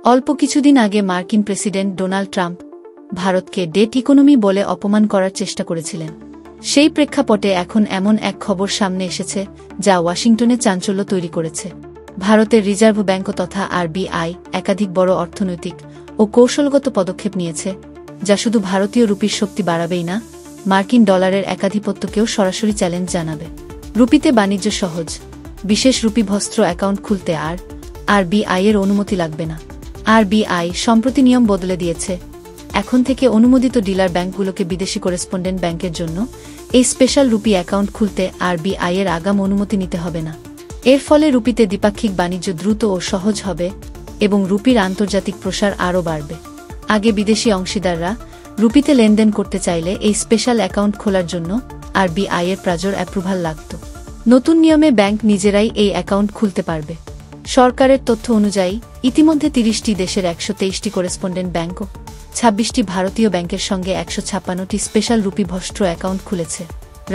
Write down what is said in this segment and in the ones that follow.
অল্প কিছুদিন আগে মার্কিন প্রেসিডেন্ট ডোনাল্ড ট্রাম্প ভারতকে ডেট ইকোনমি বলে অপমান করার চেষ্টা করেছিলেন। সেই প্রেক্ষাপটে এখন এমন এক খবর সামনে এসেছে যা ওয়াশিংটনে চাঞ্চল্য তৈরি করেছে। ভারতের রিজার্ভ ব্যাংক তথা আরবিআই একাধিক বড় অর্থনৈতিক ও কৌশলগত পদক্ষেপ নিয়েছে, যা শুধু ভারতীয় রুপির শক্তি বাড়াবেই না, মার্কিন ডলারের একাধিপত্যকেও সরাসরি চ্যালেঞ্জ জানাবে। রুপিতে বাণিজ্য সহজ, বিশেষ রুপিভস্ত্র অ্যাকাউন্ট খুলতে আরবিআইয়ের অনুমতি লাগবে না। আরবিআই সম্প্রতি নিয়ম বদলে দিয়েছে। এখন থেকে অনুমোদিত ডিলার ব্যাংকগুলোকে বিদেশি করেসপন্ডেন্ট ব্যাংকের জন্য এই স্পেশাল রুপি অ্যাকাউন্ট খুলতে আরবিআইয়ের আগাম অনুমতি নিতে হবে না। এর ফলে রুপিতে দ্বিপাক্ষিক বাণিজ্য দ্রুত ও সহজ হবে এবং রুপির আন্তর্জাতিক প্রসার আরও বাড়বে। আগে বিদেশি অংশীদাররা রুপিতে লেনদেন করতে চাইলে এই স্পেশাল অ্যাকাউন্ট খোলার জন্য আরবিআইয়ের প্রাজর অ্যাপ্রুভাল লাগত। নতুন নিয়মে ব্যাংক নিজেরাই এই অ্যাকাউন্ট খুলতে পারবে। সরকারের তথ্য অনুযায়ী ইতিমধ্যে ৩০টি দেশের ১২৩টি করেসপন্ডেন্ট ব্যাংক ও ২৬টি ভারতীয় ব্যাংকের সঙ্গে ১৫৬টি স্পেশাল রুপিভস্ত্র অ্যাকাউন্ট খুলেছে।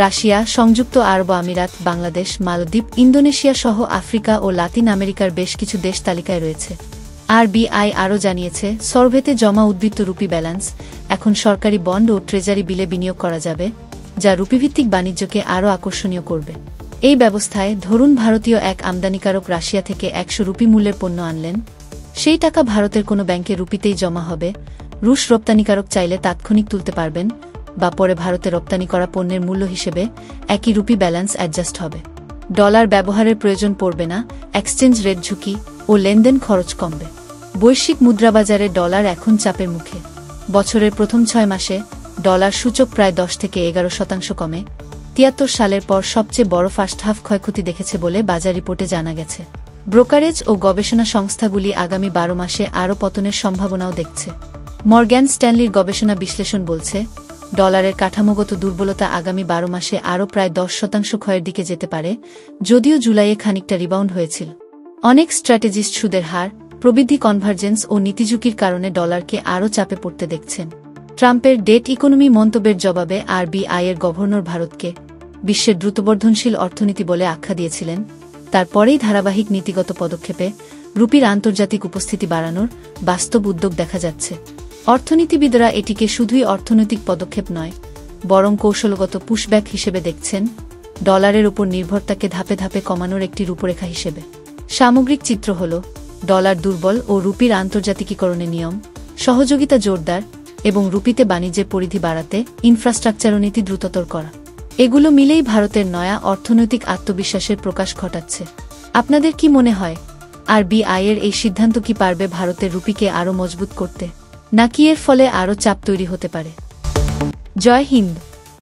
রাশিয়া, সংযুক্ত আরব আমিরাত, বাংলাদেশ, মালদ্বীপ, ইন্দোনেশিয়া সহ আফ্রিকা ও লাতিন আমেরিকার বেশ কিছু দেশ তালিকায় রয়েছে। আরবিআই আরও জানিয়েছে, সরভেতে জমা উদ্বৃত্ত রুপি ব্যালেন্স এখন সরকারি বন্ড ও ট্রেজারি বিলে বিনিয়োগ করা যাবে, যা রুপিভিত্তিক বাণিজ্যকে আরও আকর্ষণীয় করবে। এই ব্যবস্থায় ধরুন ভারতীয় এক আমদানিকারক রাশিয়া থেকে ১০০ রুপি মূল্যের পণ্য আনলেন, সেই টাকা ভারতের কোনো ব্যাংকে রুপিতেই জমা হবে। রুশ রপ্তানিকারক চাইলে তাৎক্ষণিক তুলতে পারবেন বা পরে ভারতে রপ্তানি করা পণ্যের মূল্য হিসেবে একই রুপি ব্যালেন্স অ্যাডজাস্ট হবে। ডলার ব্যবহারের প্রয়োজন পড়বে না, এক্সচেঞ্জ রেট ঝুঁকি ও লেনদেন খরচ কমবে। বৈশ্বিক মুদ্রাবাজারে ডলার এখন চাপের মুখে। বছরের প্রথম ৬ মাসে ডলার সূচক প্রায় ১০ থেকে ১১% কমে ৭৩ সালের পর সবচেয়ে বড় ফার্স্ট হাফ ক্ষয়ক্ষতি দেখেছে বলে বাজার রিপোর্টে জানা গেছে। ব্রোকারেজ ও গবেষণা সংস্থাগুলি আগামী ১২ মাসে আরও পতনের সম্ভাবনাও দেখছে। মর্গ্যান স্ট্যানলির গবেষণা বিশ্লেষণ বলছে, ডলারের কাঠামোগত দুর্বলতা আগামী ১২ মাসে আরও প্রায় ১০% ক্ষয়ের দিকে যেতে পারে, যদিও জুলাইয়ে খানিকটা রিবাউন্ড হয়েছিল। অনেক স্ট্র্যাটেজিস্ট সুদের হার, প্রবৃদ্ধি, কনভার্জেন্স ও নীতিঝুঁকির কারণে ডলারকে আরও চাপে পড়তে দেখছেন। ট্রাম্পের ডেট ইকোনমি মন্তব্যের জবাবে আরবিআইয়ের গভর্নর ভারতকে বিশ্বের দ্রুতবর্ধনশীল অর্থনীতি বলে আখ্যা দিয়েছিলেন। তারপরেই ধারাবাহিক নীতিগত পদক্ষেপে রুপির আন্তর্জাতিক উপস্থিতি বাড়ানোর বাস্তব উদ্যোগ দেখা যাচ্ছে। অর্থনীতিবিদরা এটিকে শুধুই অর্থনৈতিক পদক্ষেপ নয়, বরং কৌশলগত পুশব্যাক হিসেবে দেখছেন, ডলারের উপর নির্ভরতাকে ধাপে ধাপে কমানোর একটি রূপরেখা হিসেবে। সামগ্রিক চিত্র হল ডলার দুর্বল ও রুপির আন্তর্জাতিকীকরণের নিয়ম, সহযোগিতা জোরদার এবং রুপিতে বাণিজ্যের পরিধি বাড়াতে ইনফ্রাস্ট্রাকচার নীতি দ্রুততর করা। এগুলো মিলেই ভারতের নয়া অর্থনৈতিক আত্মবিশ্বাসের প্রকাশ ঘটাচ্ছে। আপনাদের কি মনে হয়, আরবিআইয়ের এই সিদ্ধান্ত কি পারবে ভারতের রুপিকে আরও মজবুত করতে, নাকি এর ফলে আরও চাপ তৈরি হতে পারে? জয় হিন্দ।